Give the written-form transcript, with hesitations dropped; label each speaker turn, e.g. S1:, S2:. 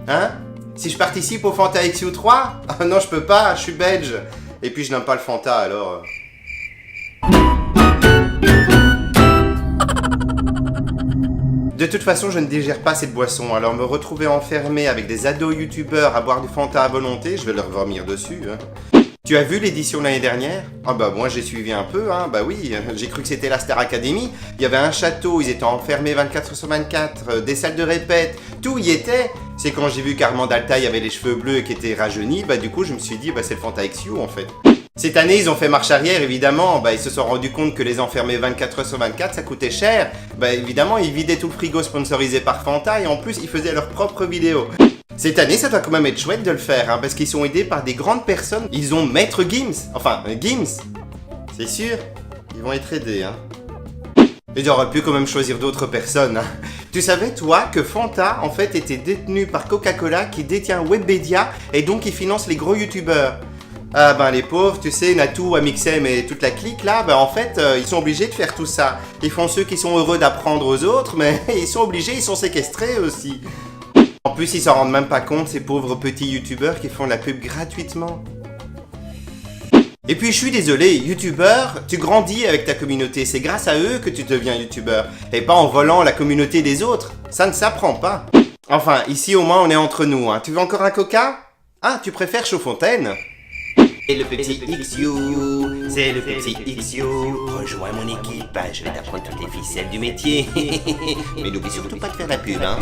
S1: Hein? Si je participe au Fanta XU3? Ah non, je peux pas, je suis belge. Et puis je n'aime pas le Fanta, alors... De toute façon, je ne digère pas cette boisson, alors me retrouver enfermé avec des ados youtubeurs à boire du Fanta à volonté, je vais leur vomir dessus. Hein. Tu as vu l'édition l'année dernière? Ah bah moi j'ai suivi un peu, hein, bah oui, j'ai cru que c'était la Star Academy. Il y avait un château, ils étaient enfermés 24 sur 24, des salles de répète, tout y était. C'est quand j'ai vu qu'Armand Altaï avait les cheveux bleus et qui était rajeuni, bah du coup je me suis dit, bah c'est le Fanta XU en fait. Cette année, ils ont fait marche arrière, évidemment. Bah, ils se sont rendus compte que les enfermer 24 heures sur 24, ça coûtait cher. Bah, évidemment, ils vidaient tout le frigo sponsorisé par Fanta et en plus, ils faisaient leurs propres vidéos. Cette année, ça doit quand même être chouette de le faire, hein, parce qu'ils sont aidés par des grandes personnes. Ils ont Maître Gims. Enfin, Gims. C'est sûr, ils vont être aidés, hein. Ils auraient pu quand même choisir d'autres personnes, hein. Tu savais, toi, que Fanta, en fait, était détenu par Coca-Cola, qui détient Webedia, et donc qui finance les gros youtubeurs. Ah ben les pauvres, tu sais, Natou, Amixem et toute la clique là, ben en fait, ils sont obligés de faire tout ça. Ils font ceux qui sont heureux d'apprendre aux autres, mais ils sont obligés, ils sont séquestrés aussi. En plus, ils s'en rendent même pas compte, ces pauvres petits youtubeurs qui font de la pub gratuitement. Et puis je suis désolé, youtubeur, tu grandis avec ta communauté, c'est grâce à eux que tu deviens youtubeur, et pas en volant la communauté des autres, ça ne s'apprend pas. Enfin, ici au moins on est entre nous, hein. Tu veux encore un coca? Ah, tu préfères Chaudfontaine?
S2: C'est le petit XU, c'est le petit XU. Rejoins mon équipe, je vais t'apprendre toutes les ficelles du métier. Mais n'oublie surtout pas de faire la pub, hein.